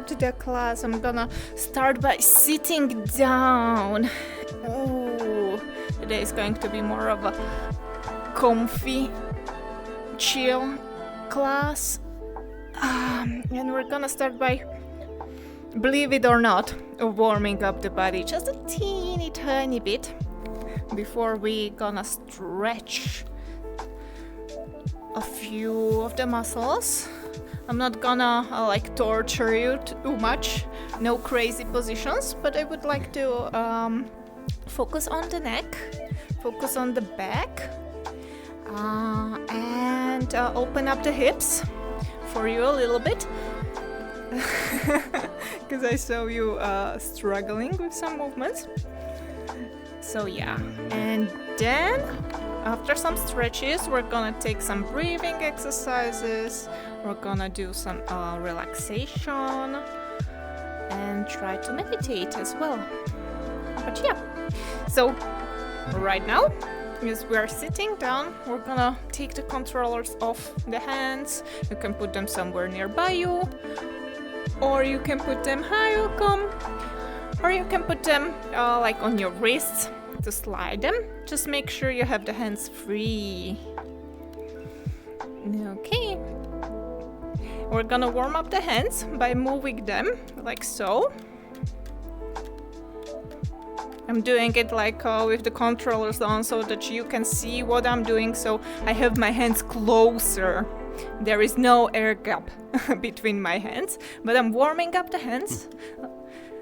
start the class, I'm gonna start by sitting down. Ooh, today is going to be more of a comfy, chill class. And we're gonna start by, believe it or not, warming up the body just a teeny tiny bit before we gonna stretch a few of the muscles. I'm not gonna like torture you too much, no crazy positions, but I would like to focus on the neck, focus on the back, and open up the hips for you a little bit, because I saw you struggling with some movements. So yeah, and then after some stretches, we're gonna take some breathing exercises. We're gonna do some relaxation and try to meditate as well. But yeah, so right now, as we're sitting down, we're gonna take the controllers off the hands. You can put them somewhere nearby you, or you can put them high you come, or you can put them like on your wrists to slide them. Just make sure you have the hands free. Okay. We're gonna warm up the hands by moving them like so. I'm doing it like with the controllers on so that you can see what I'm doing. So I have my hands closer. There is no air gap between my hands, but I'm warming up the hands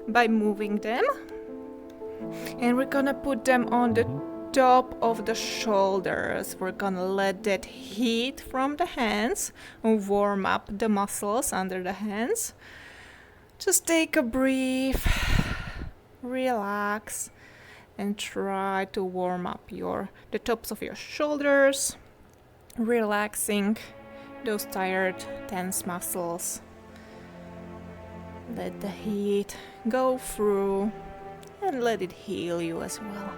by moving them. And we're gonna put them on the top of the shoulders. We're gonna let that heat from the hands warm up the muscles under the hands. Just take a breath, relax, and try to warm up the tops of your shoulders, relaxing those tired, tense muscles. Let the heat go through and let it heal you as well.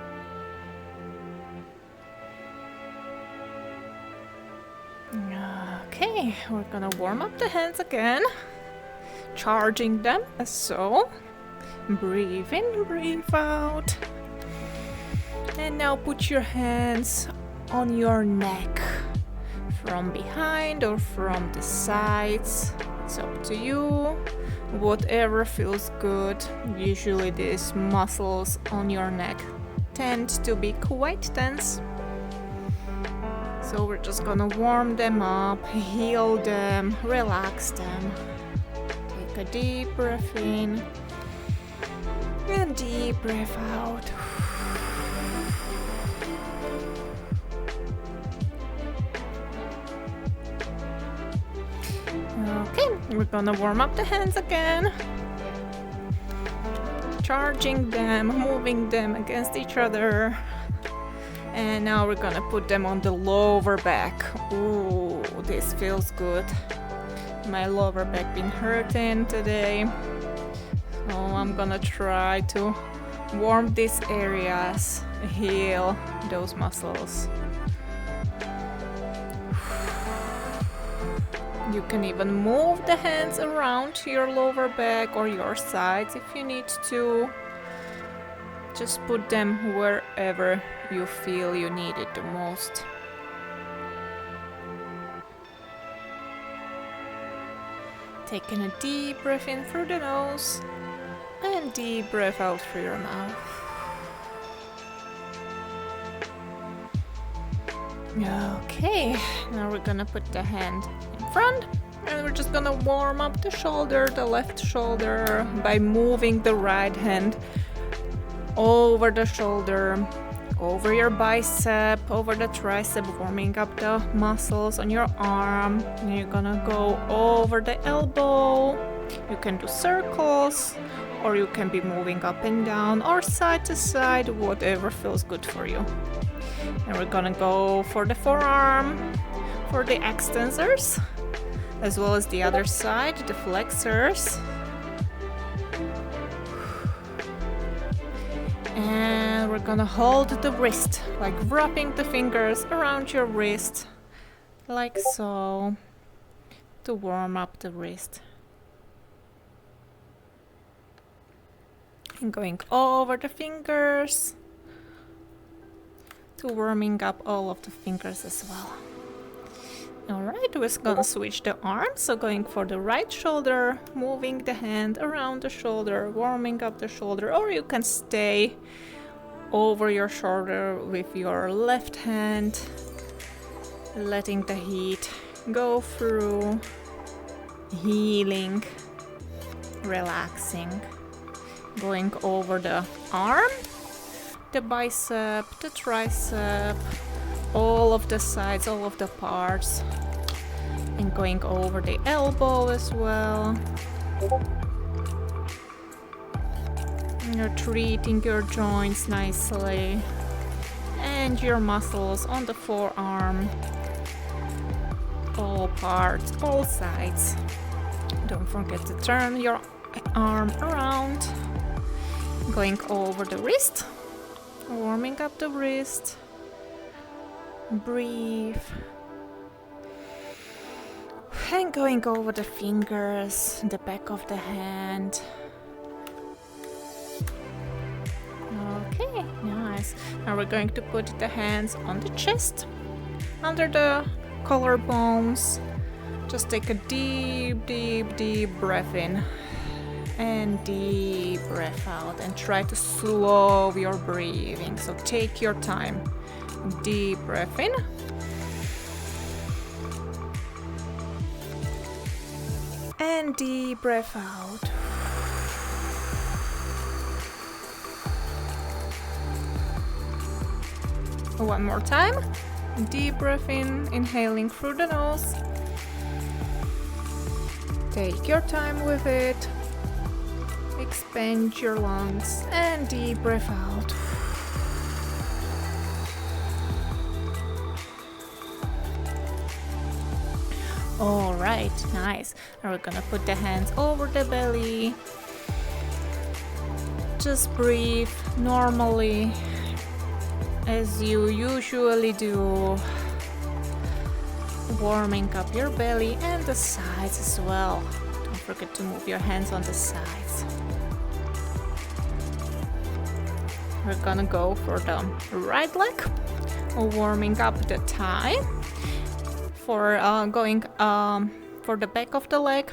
Okay, we're gonna warm up the hands again, charging them as so. Breathe in, breathe out. And now put your hands on your neck, from behind or from the sides. It's up to you. Whatever feels good. Usually these muscles on your neck tend to be quite tense. So we're just gonna warm them up, heal them, relax them. Take a deep breath in and deep breath out. Okay, we're gonna warm up the hands again. Charging them, moving them against each other. And now we're gonna put them on the lower back. Ooh, this feels good. My lower back been hurting today. So I'm gonna try to warm these areas, heal those muscles. You can even move the hands around your lower back or your sides if you need to. Just put them wherever you feel you need it the most. Taking a deep breath in through the nose and deep breath out through your mouth. Okay, now we're gonna put the hand in front and we're just gonna warm up the shoulder, the left shoulder, by moving the right hand over the shoulder, over your bicep, over the tricep, warming up the muscles on your arm. And you're gonna go over the elbow. You can do circles, or you can be moving up and down or side to side, whatever feels good for you. And we're gonna go for the forearm, for the extensors, as well as the other side, the flexors. And we're gonna hold the wrist, like wrapping the fingers around your wrist, like so, to warm up the wrist. And going over the fingers to warming up all of the fingers as well. Alright, we're gonna switch the arms, so going for the right shoulder, moving the hand around the shoulder, warming up the shoulder, or you can stay over your shoulder with your left hand, letting the heat go through, healing, relaxing, going over the arm, the bicep, the tricep, all of the sides, all of the parts, and going over the elbow as well. You're treating your joints nicely and your muscles on the forearm, all parts, all sides. Don't forget to turn your arm around, going over the wrist, warming up the wrist. Breathe. And going over the fingers, the back of the hand. Okay, nice. Now we're going to put the hands on the chest, under the collarbones. Just take a deep, deep, deep breath in and deep breath out, and try to slow your breathing. So take your time. Deep breath in and deep breath out. One more time. Deep breath in, inhaling through the nose. Take your time with it. Expand your lungs and deep breath out. Alright, nice. Now we're gonna put the hands over the belly. Just breathe normally as you usually do. Warming up your belly and the sides as well. Don't forget to move your hands on the sides. We're gonna go for the right leg, warming up the thigh. For going for the back of the leg,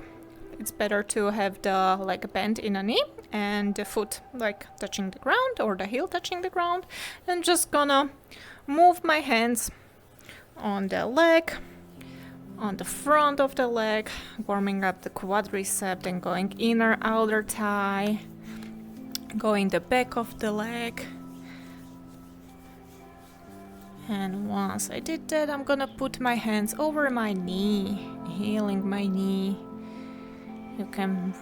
it's better to have the leg bent in a knee and the foot like touching the ground or the heel touching the ground. And just gonna move my hands on the leg, on the front of the leg, warming up the quadricep, then going inner outer thigh, going the back of the leg. And once I did that, I'm gonna put my hands over my knee, healing my knee. You can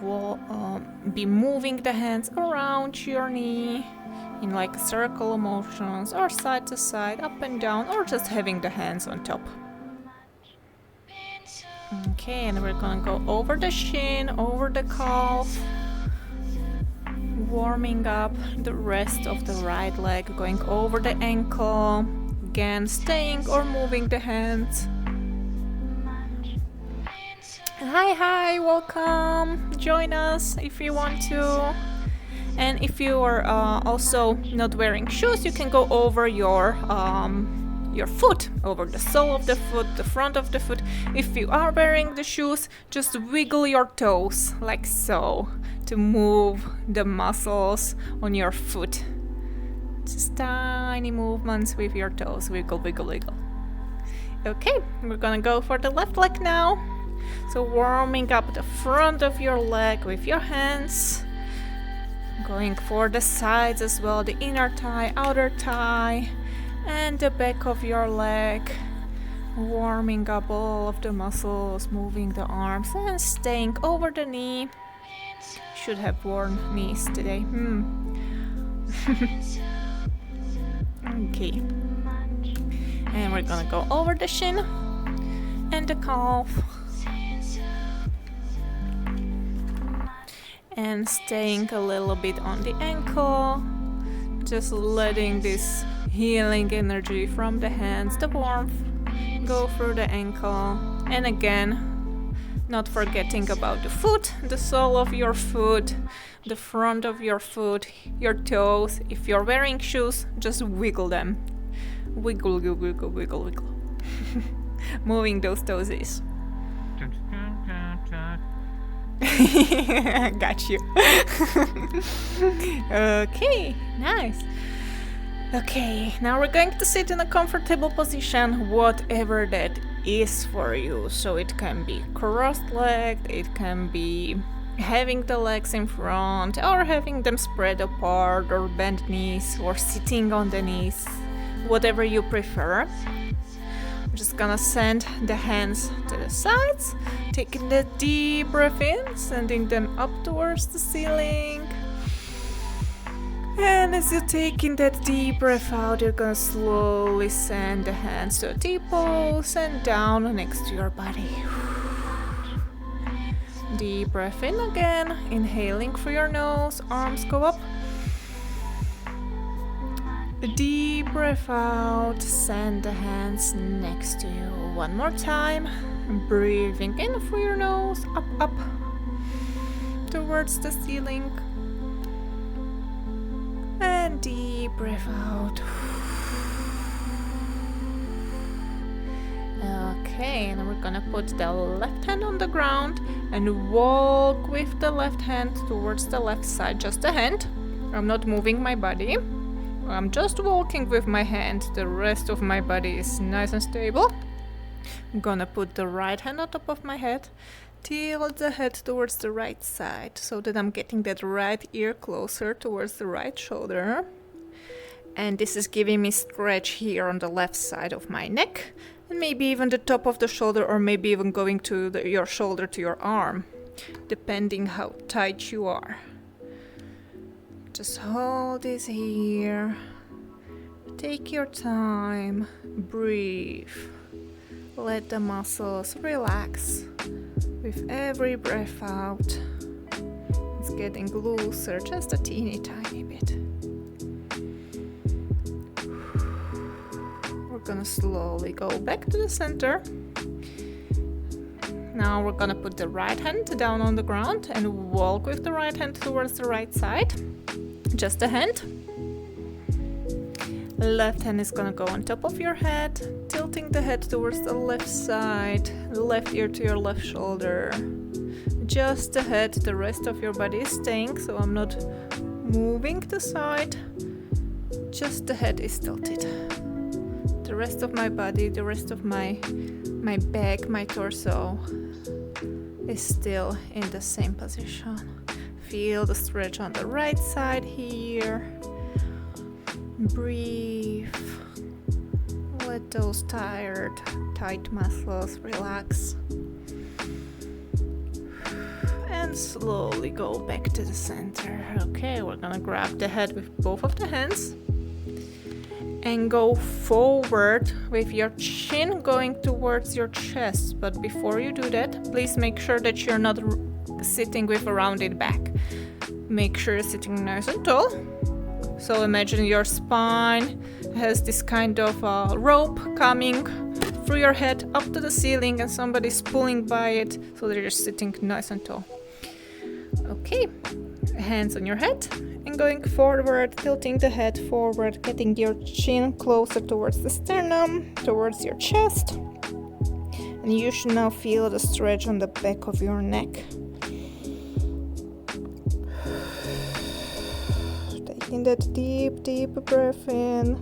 be moving the hands around your knee in like circle motions, or side to side, up and down, or just having the hands on top. Okay, and we're gonna go over the shin, over the calf, warming up the rest of the right leg, going over the ankle. Again, staying or moving the hands. Hi, welcome. Join us if you want to. And if you are also not wearing shoes, you can go over your foot, over the sole of the foot, the front of the foot. If you are wearing the shoes, just wiggle your toes like so to move the muscles on your foot. Just tiny movements with your toes. Wiggle, wiggle, wiggle. Okay, we're gonna go for the left leg now. So warming up the front of your leg with your hands. Going for the sides as well, the inner thigh, outer thigh, and the back of your leg. Warming up all of the muscles, moving the arms and staying over the knee. Should have worn knees today. Okay. And we're gonna go over the shin and the calf. And staying a little bit on the ankle. Just letting this healing energy from the hands, the warmth, go through the ankle. And again, Not forgetting about the foot, the sole of your foot, the front of your foot, your toes. If you're wearing shoes, just wiggle them. Wiggle, wiggle, wiggle, wiggle, wiggle. Moving those toesies. Got you. Okay, nice. Okay, now we're going to sit in a comfortable position, whatever that is for you. So it can be cross-legged, it can be having the legs in front, or having them spread apart, or bent knees, or sitting on the knees, whatever you prefer. I'm just gonna send the hands to the sides, taking the deep breath in, sending them up towards the ceiling. And as you're taking that deep breath out, you're gonna slowly send the hands to a T-pose and down next to your body. Deep breath in again, inhaling through your nose, arms go up. Deep breath out, send the hands next to you. One more time, breathing in through your nose, up, up, towards the ceiling. And deep breath out. Okay, and we're gonna put the left hand on the ground and walk with the left hand towards the left side, just a hand. I'm not moving my body. I'm just walking with my hand. The rest of my body is nice and stable. I'm gonna put the right hand on top of my head, tilt the head towards the right side so that I'm getting that right ear closer towards the right shoulder. And this is giving me stretch here on the left side of my neck, and maybe even the top of the shoulder, or maybe even going to your shoulder to your arm, depending how tight you are. Just hold this here. Take your time. Breathe. Let the muscles relax. With every breath out, it's getting looser, just a teeny tiny bit. We're gonna slowly go back to the center. Now we're gonna put the right hand down on the ground and walk with the right hand towards the right side. Just a hand. Left hand is gonna go on top of your head, tilting the head towards the left side, left ear to your left shoulder. Just the head, the rest of your body is staying, so I'm not moving the side. Just the head is tilted. The rest of my body, the rest of my back, my torso is still in the same position. Feel the stretch on the right side here. Breathe. Let those tight muscles relax. And slowly go back to the center. Okay, we're gonna grab the head with both of the hands and go forward with your chin going towards your chest. But before you do that, please make sure that you're not sitting with a rounded back. Make sure you're sitting nice and tall. So imagine your spine has this kind of rope coming through your head up to the ceiling, and somebody's pulling by it so that you're sitting nice and tall. Okay, hands on your head and going forward, tilting the head forward, getting your chin closer towards the sternum, towards your chest. And you should now feel the stretch on the back of your neck. Taking that deep breath in,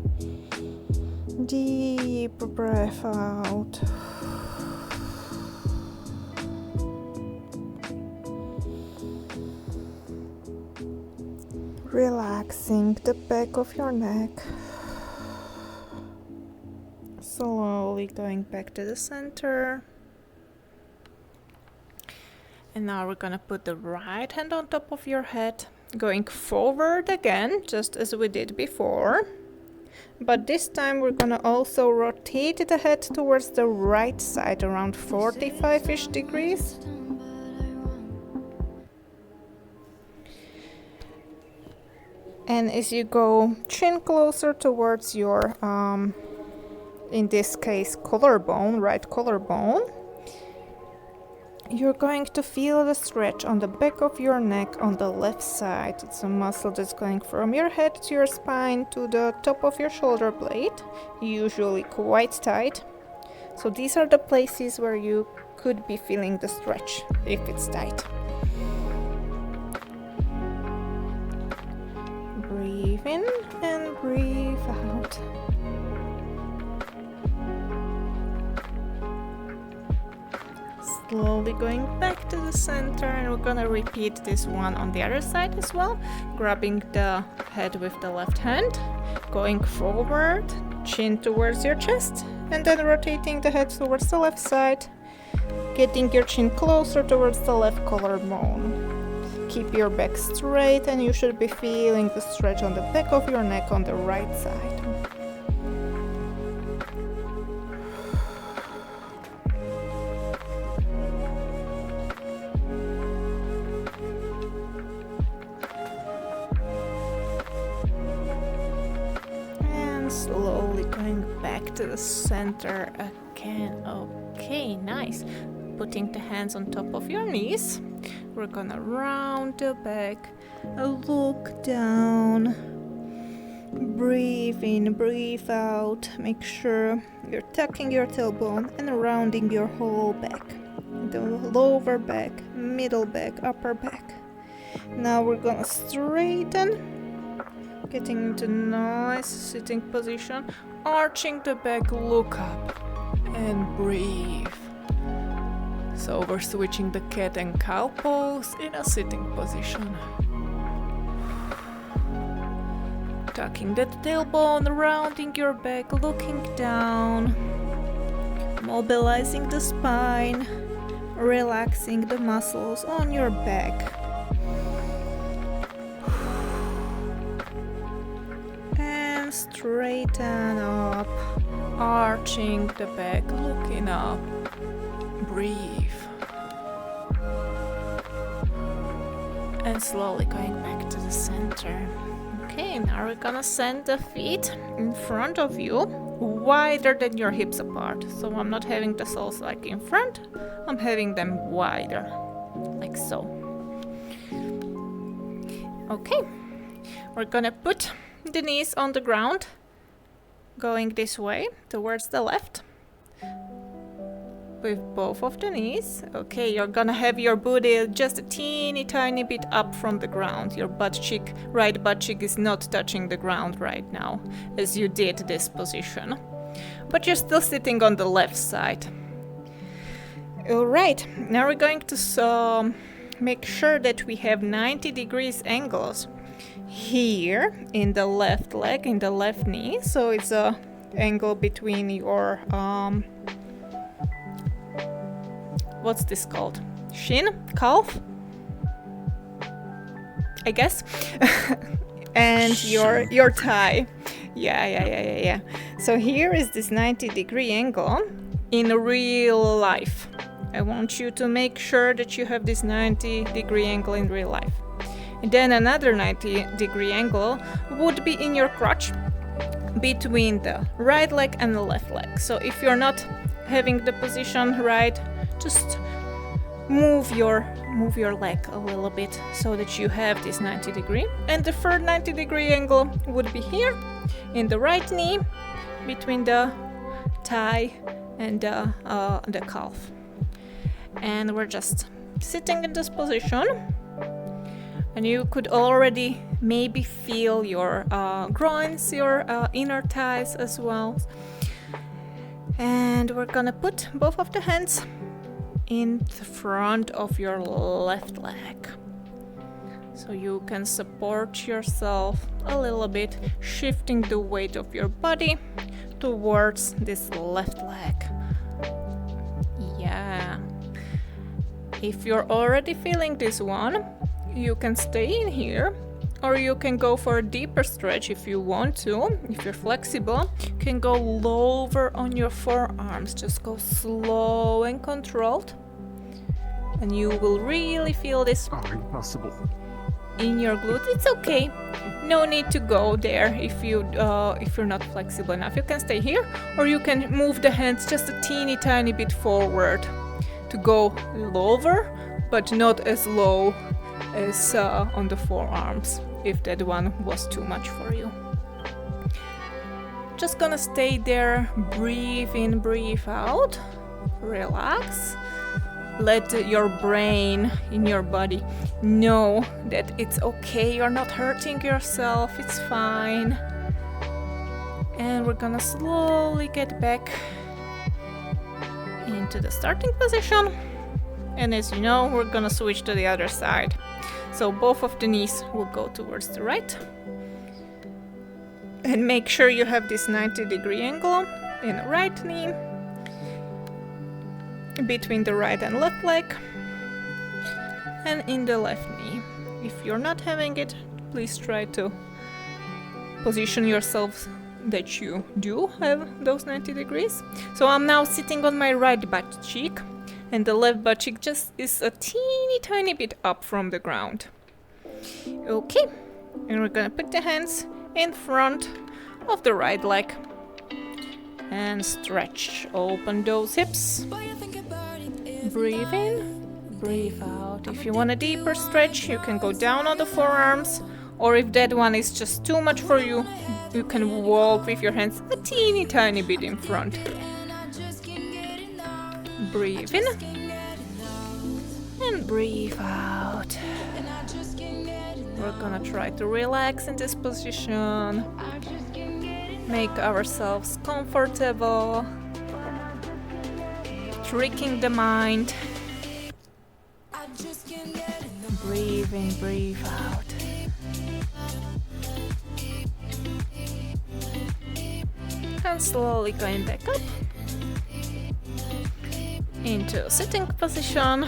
deep breath out. Relaxing the back of your neck. Slowly going back to the center. And now we're gonna put the right hand on top of your head, going forward again, just as we did before. But this time we're gonna also rotate the head towards the right side, around 45-ish degrees. And as you go chin closer towards your, in this case, collarbone, right collarbone, you're going to feel the stretch on the back of your neck on the left side. It's a muscle that's going from your head to your spine to the top of your shoulder blade, usually quite tight. So these are the places where you could be feeling the stretch if it's tight. Breathe in and breathe out. Slowly going back to the center, and we're gonna repeat this one on the other side as well. Grabbing the head with the left hand, going forward, chin towards your chest, and then rotating the head towards the left side, getting your chin closer towards the left collarbone. Keep your back straight, and you should be feeling the stretch on the back of your neck on the right side. Slowly going back to the center again. Okay, nice. Putting the hands on top of your knees. We're gonna round the back, look down, breathe in, breathe out. Make sure you're tucking your tailbone and rounding your whole back. The lower back, middle back, upper back. Now we're gonna straighten. Getting into nice sitting position, arching the back, look up and breathe. So we're switching the cat and cow pose in a sitting position. Tucking the tailbone, rounding your back, looking down, mobilizing the spine, relaxing the muscles on your back. Straighten up, arching the back, looking up, breathe. And slowly going back to the center. Okay, now we're gonna send the feet in front of you, wider than your hips apart. So I'm not having the soles like in front, I'm having them wider, like so. Okay, we're gonna put the knees on the ground, going this way towards the left with both of the knees. Okay, you're gonna have your booty just a teeny tiny bit up from the ground. Your butt cheek, right butt cheek is not touching the ground right now as you did this position, but you're still sitting on the left side. All right, now we're going to make sure that we have 90 degrees angles here in the left leg, in the left knee. So it's a angle between your what's this called? Shin? Calf? I guess. And your thigh. Yeah. So here is this 90-degree angle in real life. I want you to make sure that you have this 90-degree angle in real life. And then another 90-degree angle would be in your crotch between the right leg and the left leg. So if you're not having the position right, just move your leg a little bit so that you have this 90-degree. And the third 90-degree angle would be here in the right knee between the thigh and the calf. And we're just sitting in this position. And you could already maybe feel your groins, your inner thighs as well. And we're gonna put both of the hands in the front of your left leg. So you can support yourself a little bit, shifting the weight of your body towards this left leg. Yeah. If you're already feeling this one, you can stay in here, or you can go for a deeper stretch if you want to. If you're flexible, you can go lower on your forearms. Just go slow and controlled, and you will really feel this in your glutes. It's okay. No need to go there if you're not flexible enough. You can stay here, or you can move the hands just a teeny tiny bit forward to go lower, but not as low as on the forearms, if that one was too much for you. Just gonna stay there, breathe in, breathe out, relax. Let your brain in your body know that it's okay, you're not hurting yourself, it's fine. And we're gonna slowly get back into the starting position. And as you know, we're gonna switch to the other side. So both of the knees will go towards the right. And make sure you have this 90-degree angle in the right knee, between the right and left leg, and in the left knee. If you're not having it, please try to position yourself that you do have those 90 degrees. So I'm now sitting on my right butt cheek, and the left butt cheek just is a teeny tiny bit up from the ground. Okay, and we're gonna put the hands in front of the right leg and stretch, open those hips. Breathe in, breathe out. If you want a deeper stretch, you can go down on the forearms, or if that one is just too much for you, you can walk with your hands a teeny tiny bit in front. Breathe in and breathe out. We're gonna try to relax in this position, make ourselves comfortable, tricking the mind. Breathe in, breathe out. And slowly going back up into a sitting position.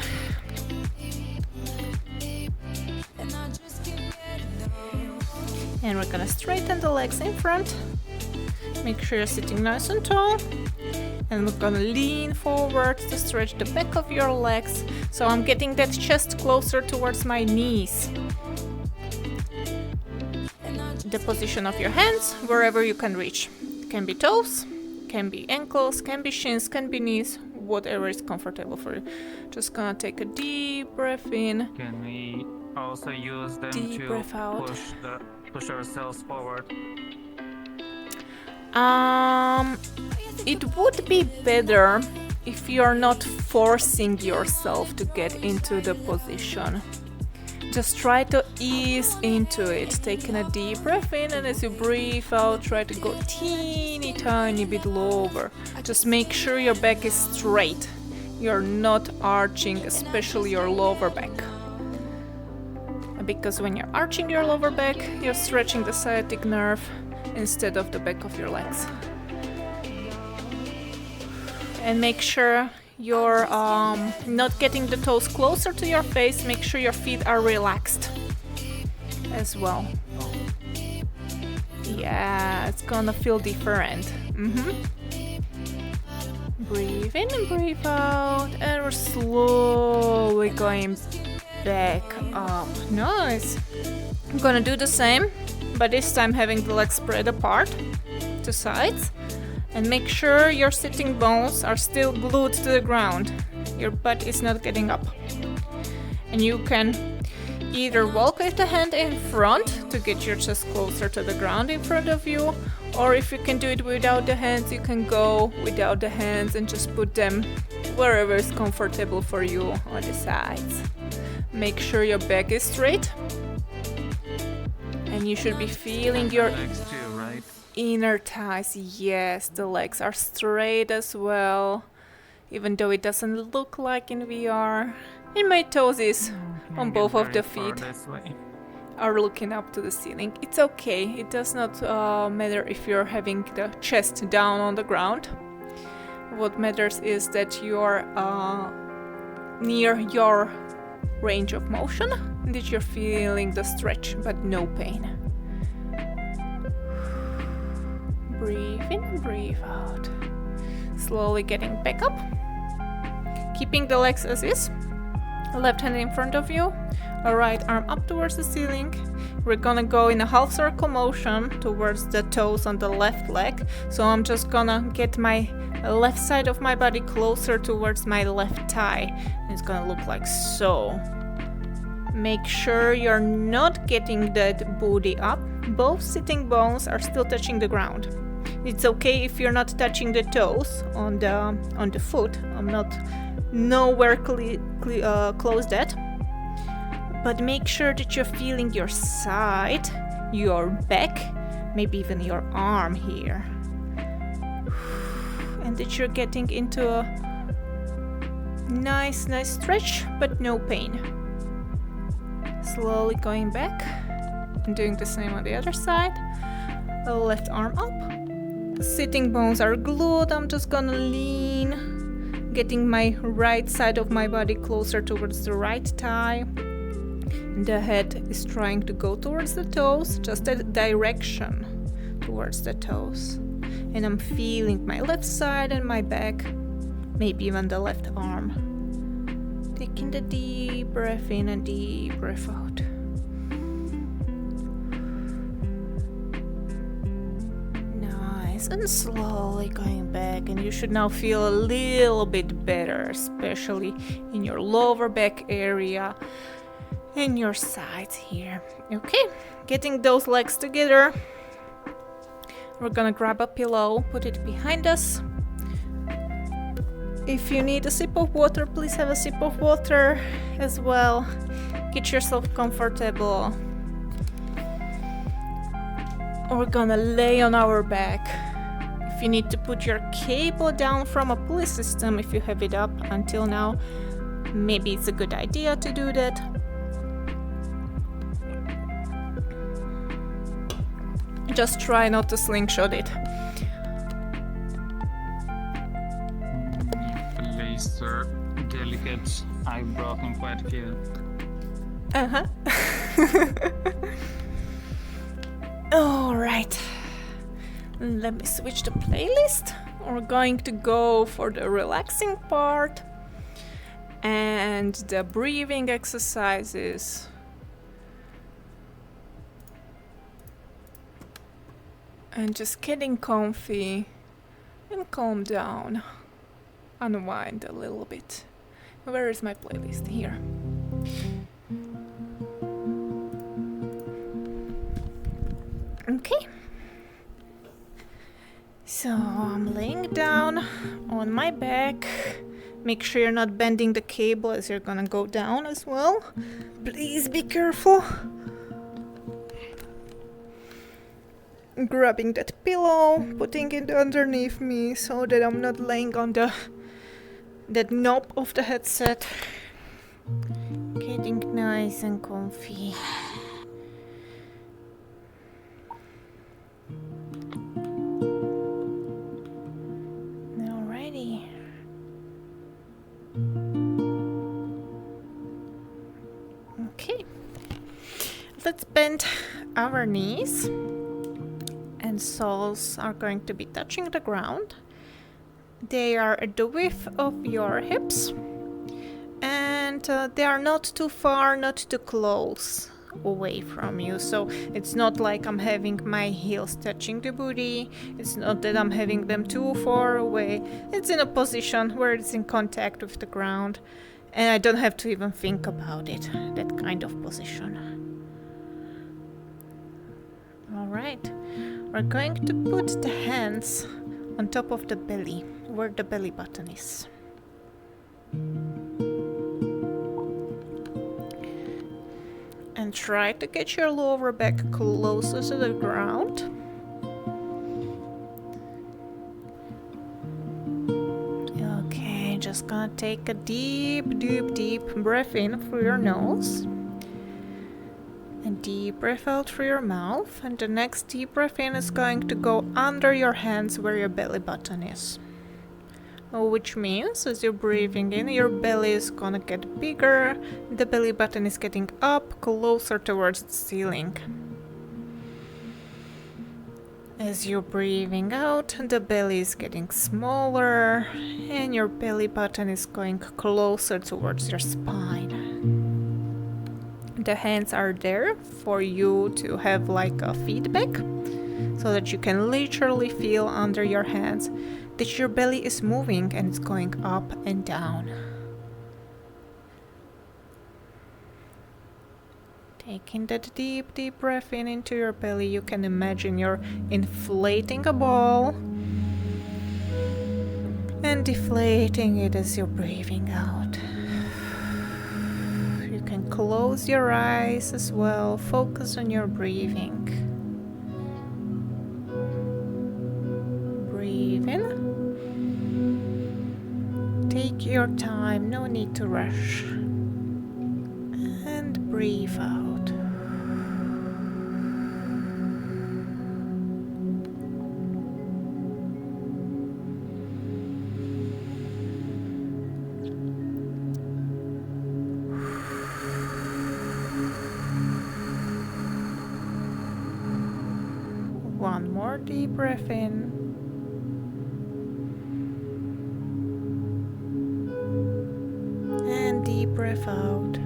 And we're gonna straighten the legs in front. Make sure you're sitting nice and tall. And we're gonna lean forward to stretch the back of your legs. So I'm getting that chest closer towards my knees. The position of your hands, wherever you can reach. Can be toes, can be ankles, can be shins, can be knees, whatever is comfortable for you. Just gonna take a deep breath in. Can we also use them Deep to breath out. push ourselves forward? It would be better if you're not forcing yourself to get into the position. Just try to ease into it, taking a deep breath in, and as you breathe out, try to go teeny tiny bit lower. Just make sure your back is straight. You're not arching, especially your lower back. Because when you're arching your lower back, you're stretching the sciatic nerve instead of the back of your legs. And make sure you're not getting the toes closer to your face. Make sure your feet are relaxed as well. Yeah, it's gonna feel different. Breathe in and breathe out, and we're slowly going back up. Nice. I'm gonna do the same, but this time having the legs spread apart to sides. And make sure your sitting bones are still glued to the ground. Your butt is not getting up. And you can either walk with the hand in front to get your chest closer to the ground in front of you, or if you can do it without the hands, you can go without the hands and just put them wherever is comfortable for you on the sides. Make sure your back is straight. And you should be feeling your legs too, right? Inner thighs. Yes, the legs are straight as well, even though it doesn't look like in VR. And my toes is on both of the feet are looking up to the ceiling. It's okay. It does not matter if you're having the chest down on the ground. What matters is that you're near your range of motion and that you're feeling the stretch but no pain. Breathe in and breathe out. Slowly getting back up. Keeping the legs as is. Left hand in front of you. A right arm up towards the ceiling. We're gonna go in a half circle motion towards the toes on the left leg. So I'm just gonna get my left side of my body closer towards my left thigh. It's gonna look like so. Make sure you're not getting that booty up. Both sitting bones are still touching the ground. It's okay if you're not touching the toes on the foot. I'm not nowhere close that. But make sure that you're feeling your side, your back, maybe even your arm here. And that you're getting into a nice stretch, but no pain. Slowly going back and doing the same on the other side. Left arm up. Sitting bones are glued. I'm just gonna lean, getting my right side of my body closer towards the right thigh. The head is trying to go towards the toes, just a direction towards the toes. And I'm feeling my left side and my back, maybe even the left arm. Taking the deep breath in and deep breath out. Nice, and slowly going back, and you should now feel a little bit better, especially in your lower back area and your sides here. Okay, getting those legs together. We're gonna grab a pillow, put it behind us. If you need a sip of water, please have a sip of water as well. Get yourself comfortable. We're gonna lay on our back. If you need to put your cable down from a pulley system, if you have it up until now, maybe it's a good idea to do that. Just try not to slingshot it. Please, sir. Delicate. I brought in quite a few. Uh-huh. Alright. Let me switch the playlist. We're going to go for the relaxing part and the breathing exercises. And just getting comfy and calm down. Unwind a little bit. Where is my playlist? Here. Okay. So I'm laying down on my back. Make sure you're not bending the cable as you're gonna go down as well. Please be careful. Grabbing that pillow, putting it underneath me so that I'm not laying on that knob of the headset. Getting nice and comfy. Alrighty. Okay. Let's bend our knees. And soles are going to be touching the ground. They are at the width of your hips, and they are not too far, not too close away from you. So it's not like I'm having my heels touching the booty. It's not that I'm having them too far away. It's in a position where it's in contact with the ground, and I don't have to even think about it, that kind of position. All right. We're going to put the hands on top of the belly, where the belly button is. And try to get your lower back closer to the ground. Okay, just gonna take a deep breath in through your nose. A deep breath out through your mouth, and the next deep breath in is going to go under your hands where your belly button is. Which means as you're breathing in, your belly is gonna get bigger, the belly button is getting up closer towards the ceiling. As you're breathing out, the belly is getting smaller, and your belly button is going closer towards your spine. The hands are there for you to have like a feedback so that you can literally feel under your hands that your belly is moving and it's going up and down. Taking that deep, deep breath in into your belly, you can imagine you're inflating a ball and deflating it as you're breathing out. You can close your eyes as well, focus on your breathing. Breathe in. Take your time, no need to rush. And breathe out. One more deep breath in. And deep breath out.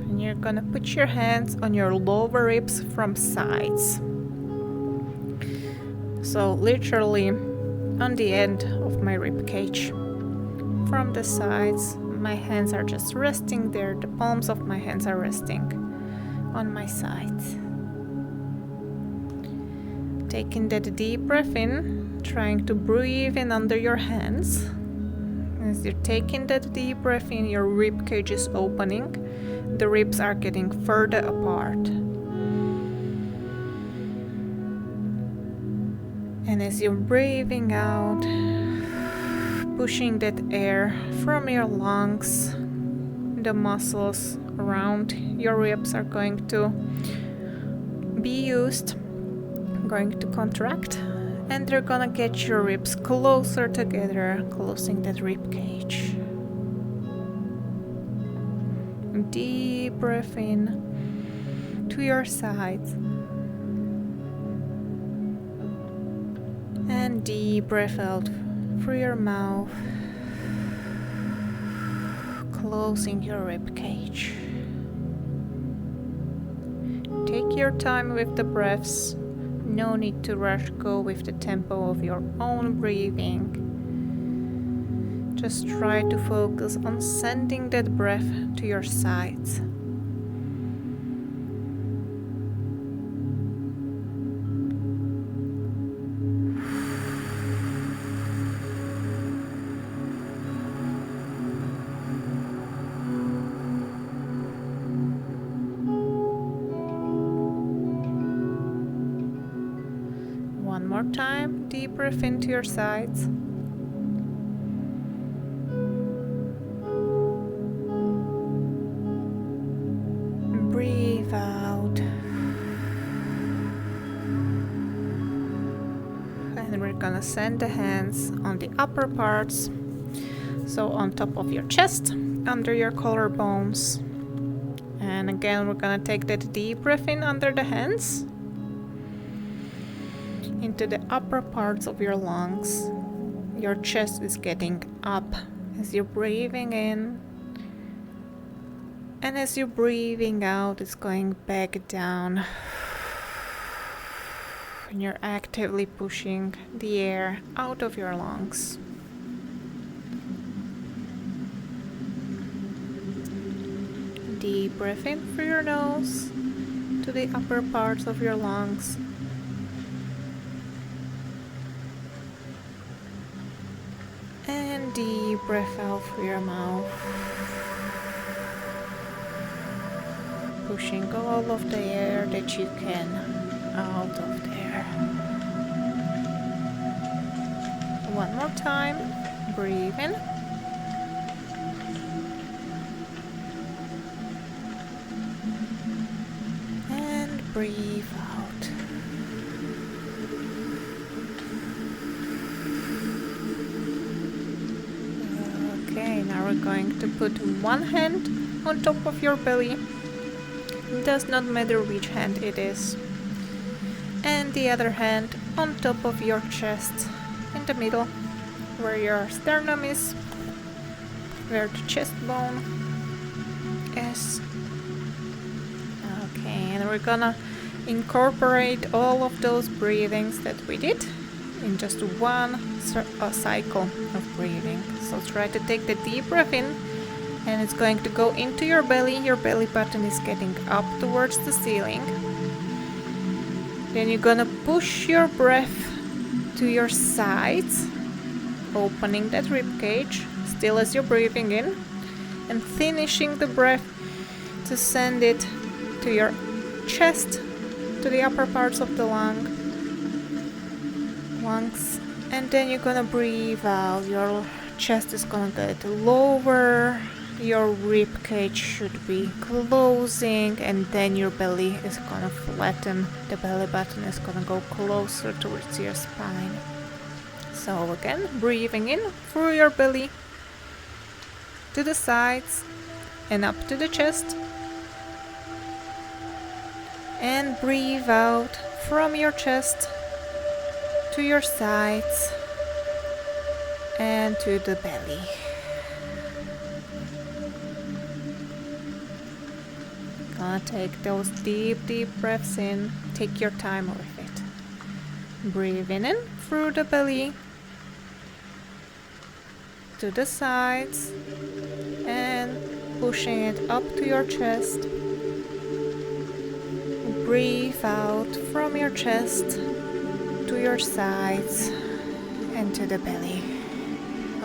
And you're gonna put your hands on your lower ribs from sides. So literally on the end of my rib cage. From the sides, my hands are just resting there. The palms of my hands are resting on my sides. Taking that deep breath in, trying to breathe in under your hands. As you're taking that deep breath in, your rib cage is opening. The ribs are getting further apart. And as you're breathing out, pushing that air from your lungs, the muscles around your ribs are going to be used, going to contract, and they're gonna get your ribs closer together, closing that rib cage. Deep breath in to your sides, and deep breath out through your mouth, closing your rib cage. Take your time with the breaths. No need to rush, go with the tempo of your own breathing. Just try to focus on sending that breath to your sides. One more time, deep breath into your sides. Breathe out. And we're gonna send the hands on the upper parts. So on top of your chest, under your collarbones. And again, we're gonna take that deep breath in under the hands. Into the upper parts of your lungs. Your chest is getting up as you're breathing in, and as you're breathing out, it's going back down. And you're actively pushing the air out of your lungs. Deep breath in through your nose to the upper parts of your lungs. And deep breath out through your mouth, pushing all of the air that you can out of there. One more time, breathe in. And breathe out. Okay, now we're going to put one hand on top of your belly. It does not matter which hand it is. And the other hand on top of your chest, in the middle, where your sternum is, where the chest bone is. Okay, and we're gonna incorporate all of those breathings that we did in just one cycle of breathing. So try to take the deep breath in, and it's going to go into your belly. Your belly button is getting up towards the ceiling. Then you're gonna push your breath to your sides, opening that rib cage still as you're breathing in, and finishing the breath to send it to your chest, to the upper parts of the lungs, and then you're gonna breathe out. Your chest is gonna get lower, your rib cage should be closing, and then your belly is gonna flatten. The belly button is gonna go closer towards your spine. So again, breathing in through your belly to the sides and up to the chest, and breathe out from your chest to your sides and to the belly. Gonna take those deep breaths in. Take your time with it. Breathing in through the belly to the sides and pushing it up to your chest. Breathe out from your chest to your sides and to the belly.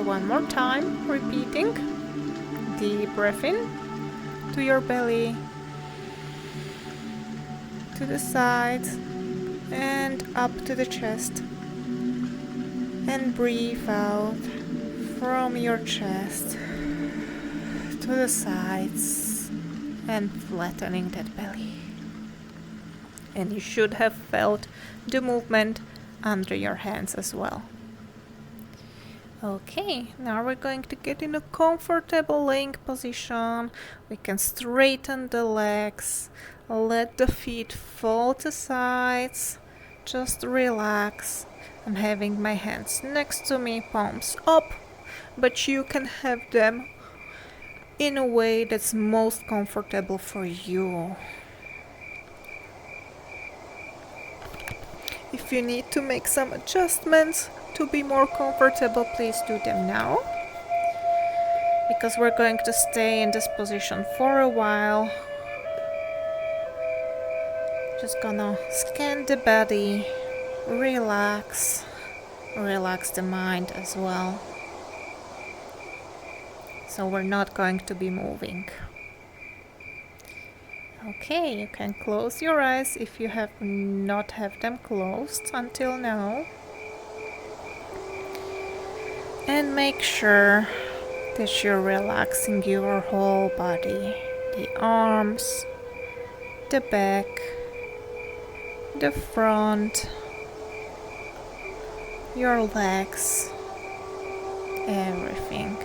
One more time, repeating. Deep breath in to your belly, to the sides and up to the chest, and breathe out from your chest to the sides and flattening that belly. And you should have felt the movement under your hands as well. Okay, now we're going to get in a comfortable laying position. We can straighten the legs, let the feet fall to sides, just relax. I'm having my hands next to me, palms up, but you can have them in a way that's most comfortable for you. If you need to make some adjustments to be more comfortable, please do them now, because we're going to stay in this position for a while. Just gonna scan the body, relax the mind as well. So we're not going to be moving. Okay, you can close your eyes if you have not have them closed until now. And make sure that you're relaxing your whole body. The arms, the back, the front, your legs, everything.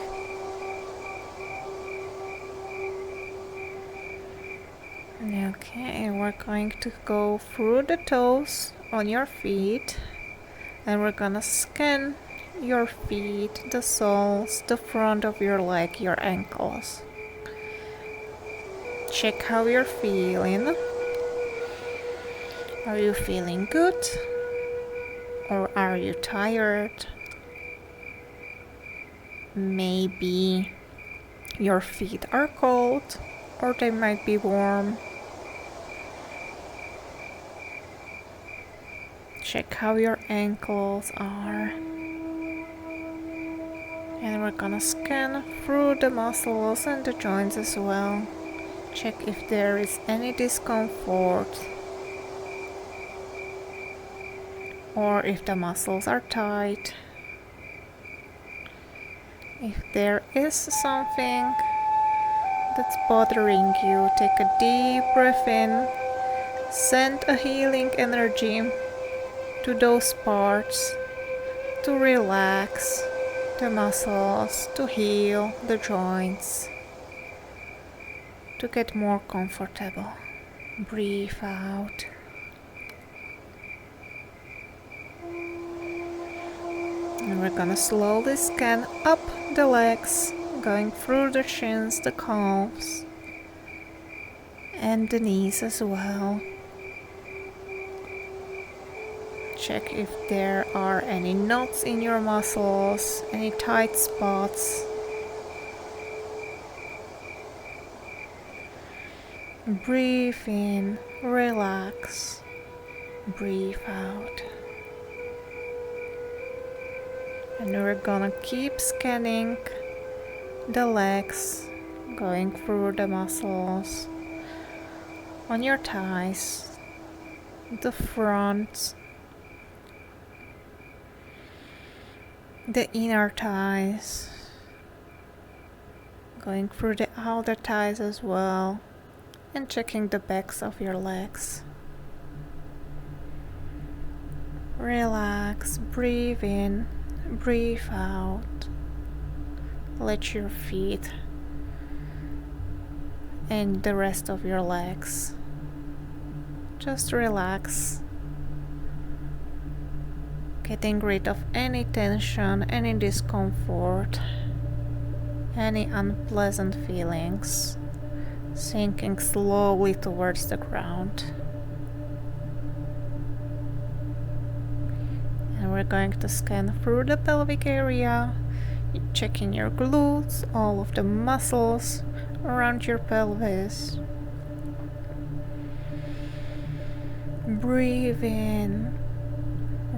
Okay, we're going to go through the toes on your feet, and we're gonna scan your feet, the soles, the front of your leg, your ankles. Check how you're feeling. Are you feeling good? Or are you tired? Maybe your feet are cold, or they might be warm. Check how your ankles are. And we're gonna scan through the muscles and the joints as well. Check if there is any discomfort, or if the muscles are tight. If there is something that's bothering you, take a deep breath in, send a healing energy to those parts to relax the muscles, to heal the joints, to get more comfortable. Breathe out. And we're gonna slowly scan up the legs, going through the shins, the calves, and the knees as well. Check if there are any knots in your muscles, any tight spots. Breathe in, relax, breathe out. And we're gonna keep scanning the legs, going through the muscles on your thighs, the front, the inner thighs, going through the outer thighs as well, and checking the backs of your legs. Relax, breathe in, breathe out. Let your feet and the rest of your legs just relax, getting rid of any tension, any discomfort, any unpleasant feelings, sinking slowly towards the ground. And we're going to scan through the pelvic area, checking your glutes, all of the muscles around your pelvis. Breathe in,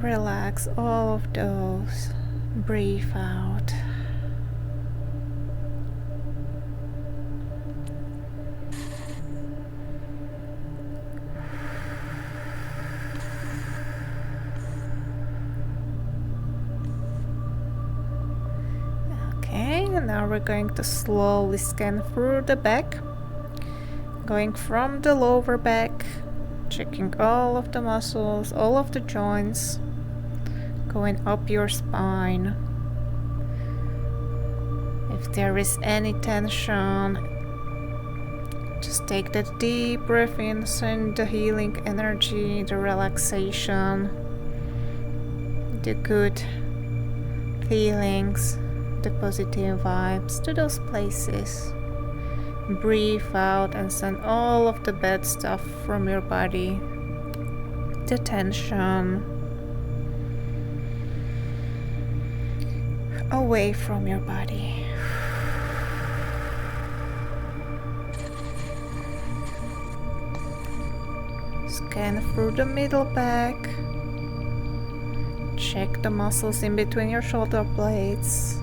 relax all of those, breathe out. Now we're going to slowly scan through the back, going from the lower back, checking all of the muscles, all of the joints, going up your spine. If there is any tension, just take that deep breath in, send the healing energy, the relaxation, the good feelings, the positive vibes to those places. Breathe out and send all of the bad stuff from your body, the tension, away from your body. Scan through the middle back. Check the muscles in between your shoulder blades,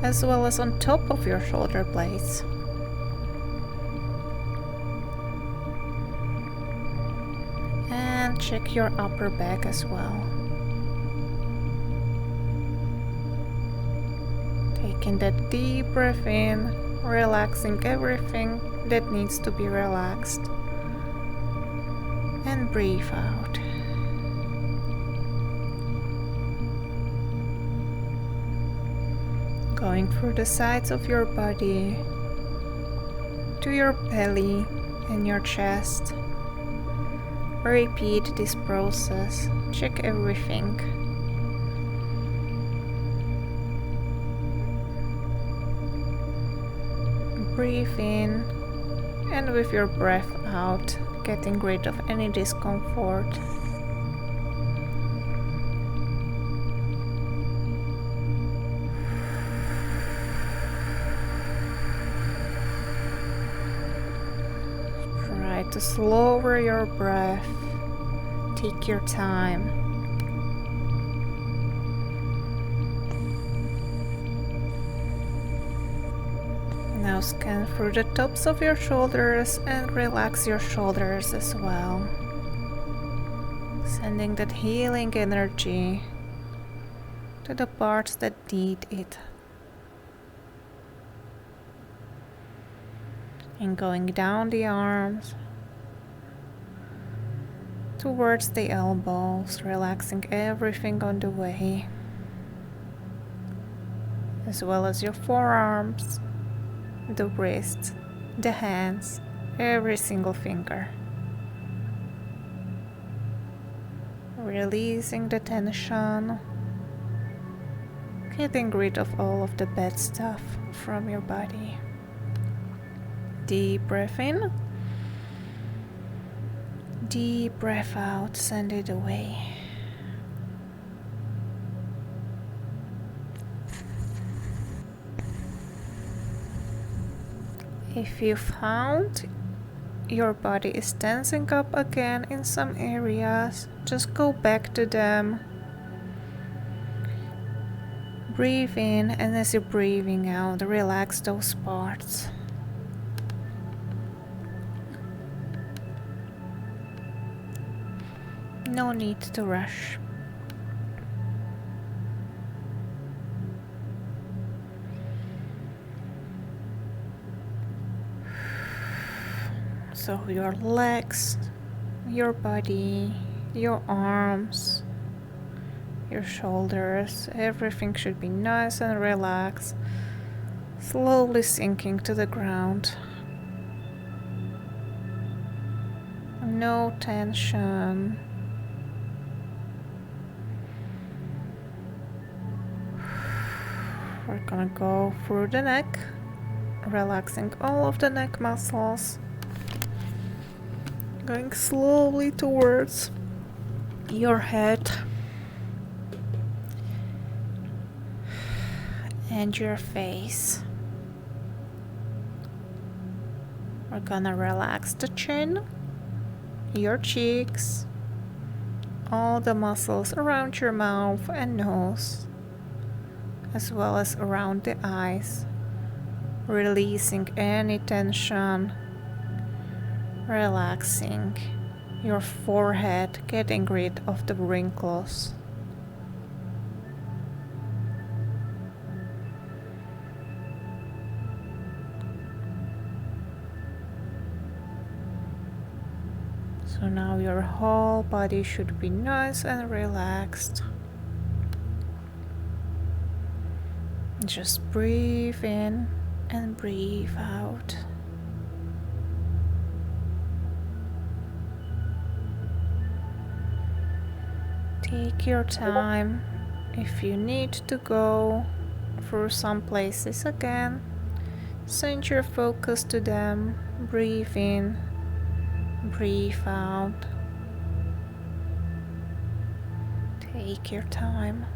as well as on top of your shoulder blades. And check your upper back as well. Taking that deep breath in, relaxing everything that needs to be relaxed. And breathe out. Going through the sides of your body to your belly and your chest. Repeat this process. Check everything. Breathe in, and with your breath out, getting rid of any discomfort. To slower your breath, take your time. Now scan through the tops of your shoulders and relax your shoulders as well, sending that healing energy to the parts that need it. And going down the arms towards the elbows, relaxing everything on the way, as well as your forearms, the wrists, the hands, every single finger. Releasing the tension, getting rid of all of the bad stuff from your body. Deep breath in. Deep breath out, send it away. If you found your body is tensing up again in some areas, just go back to them. Breathe in, and as you're breathing out, relax those parts. No need to rush. So your legs, your body, your arms, your shoulders, everything should be nice and relaxed, slowly sinking to the ground. No tension. We're gonna go through the neck, relaxing all of the neck muscles, going slowly towards your head and your face. We're gonna relax the chin, your cheeks, all the muscles around your mouth and nose, as well as around the eyes, releasing any tension, relaxing your forehead, getting rid of the wrinkles. So now your whole body should be nice and relaxed. Just breathe in and breathe out. Take your time. If you need to go through some places again, send your focus to them. Breathe in, breathe out. Take your time.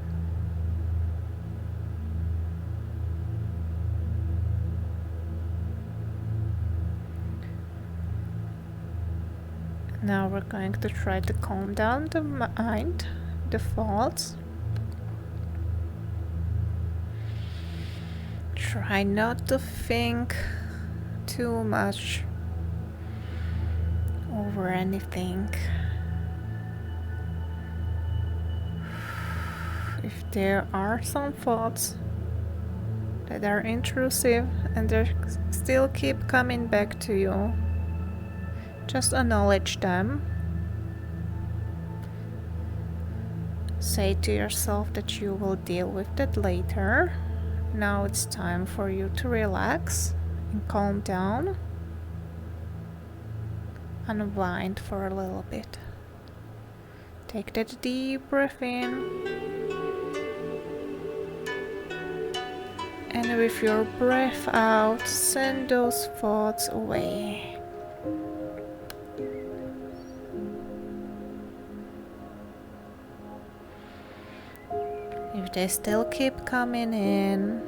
Now we're going to try to calm down the mind, the thoughts. Try not to think too much over anything. If there are some thoughts that are intrusive and they still keep coming back to you, just acknowledge them. Say to yourself that you will deal with that later. Now it's time for you to relax and calm down. Unwind for a little bit. Take that deep breath in. And with your breath out, send those thoughts away. If they still keep coming in,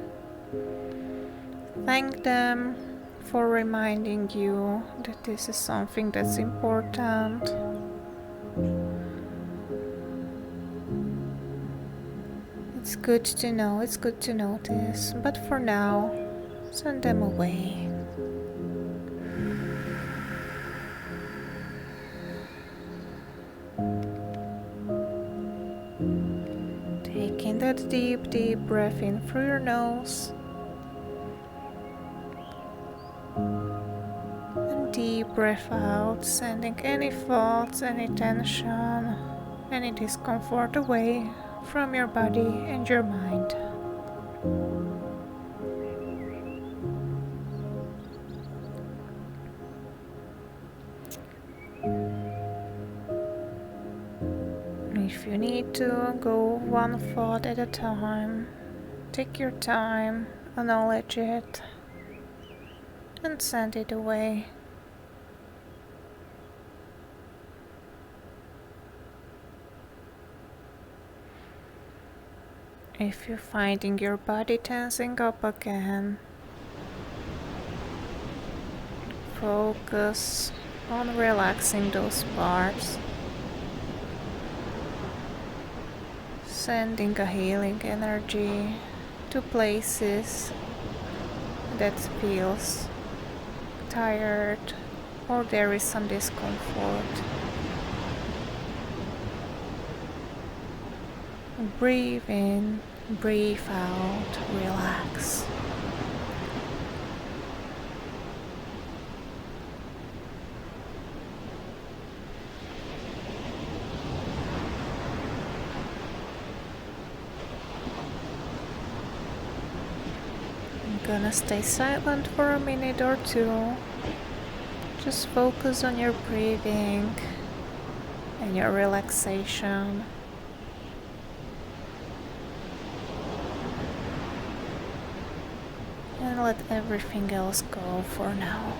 thank them for reminding you that this is something that's important. It's good to know, it's good to notice, but for now, send them away. Taking that deep, deep breath in through your nose. And deep breath out, sending any thoughts, any tension, any discomfort away from your body and your mind. If you need to go one thought at a time, take your time, acknowledge it, and send it away. If you're finding your body tensing up again, focus on relaxing those parts, sending a healing energy to places that feels tired or there is some discomfort. Breathe in, breathe out, relax. I'm gonna stay silent for a minute or two. Just focus on your breathing and your relaxation. And let everything else go for now.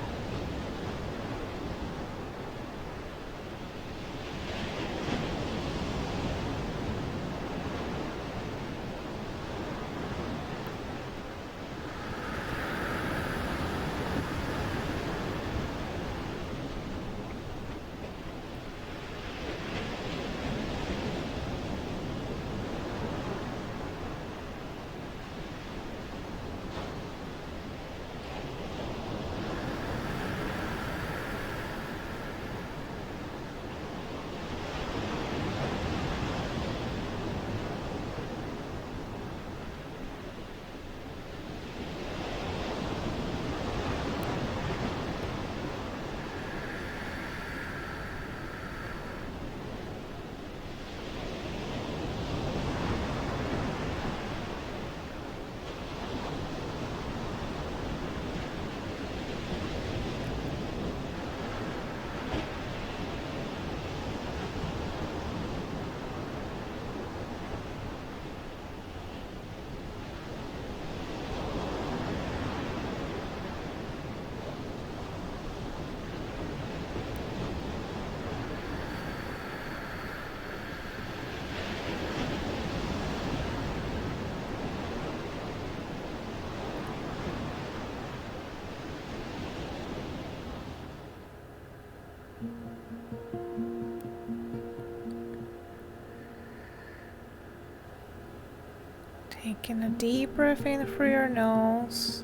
Taking a deep breath in through your nose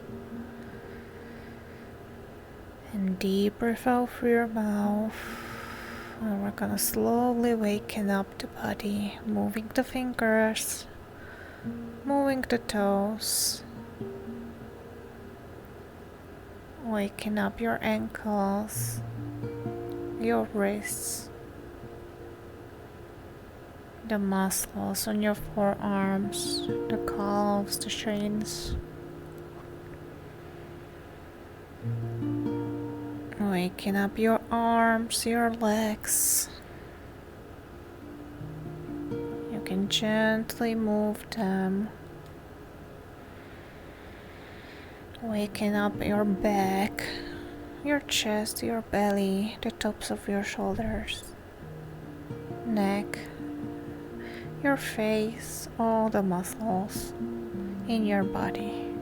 and deep breath out through your mouth. And we're gonna slowly waken up the body, moving the fingers, moving the toes, waking up your ankles, your wrists, the muscles on your forearms, the calves, the shins. Waking up your arms, your legs. You can gently move them. Waking up your back, your chest, your belly, the tops of your shoulders, neck, your face, all the muscles in your body.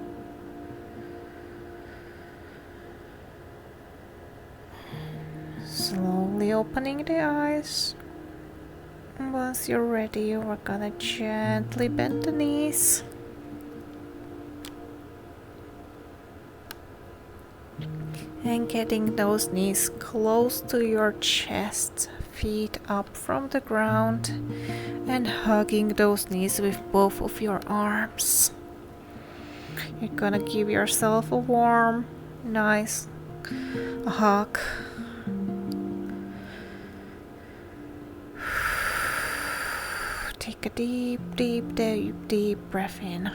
Slowly opening the eyes. Once you're ready, we're gonna gently bend the knees. And getting those knees close to your chest, feet up from the ground, and hugging those knees with both of your arms. You're gonna give yourself a warm, nice hug. Take a deep breath in.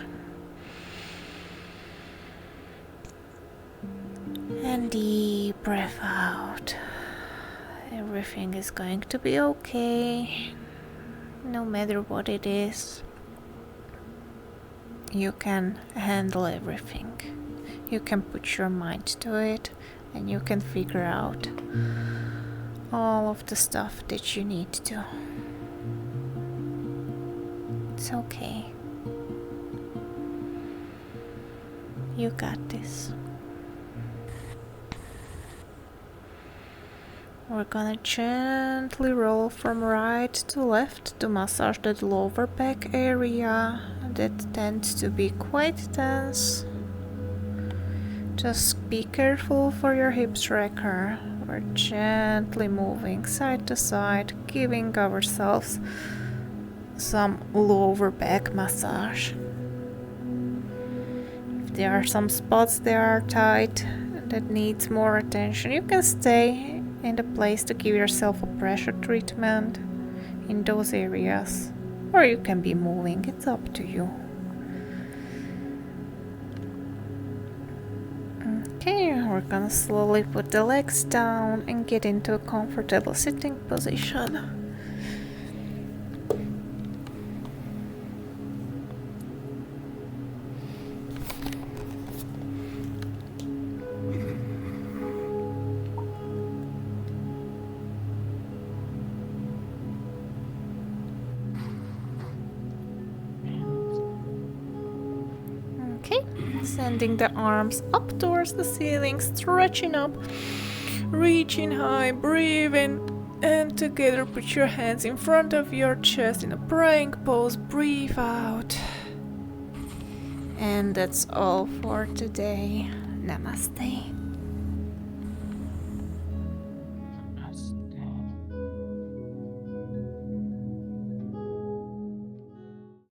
And deep breath out. Everything is going to be okay. No matter what it is, you can handle everything. You can put your mind to it and you can figure out all of the stuff that you need to. It's okay. You got this. We're gonna gently roll from right to left to massage that lower back area that tends to be quite tense. Just be careful for your hip tracker. We're gently moving side to side, giving ourselves some lower back massage. If there are some spots that are tight that needs more attention, you can stay in the place to give yourself a pressure treatment in those areas, or you can be moving. It's up to you. Okay, we're gonna slowly put the legs down and get into a comfortable sitting position. Okay, sending the arms up towards the ceiling, stretching up, reaching high, breathing, and together put your hands in front of your chest in a praying pose. Breathe out. And that's all for today. Namaste.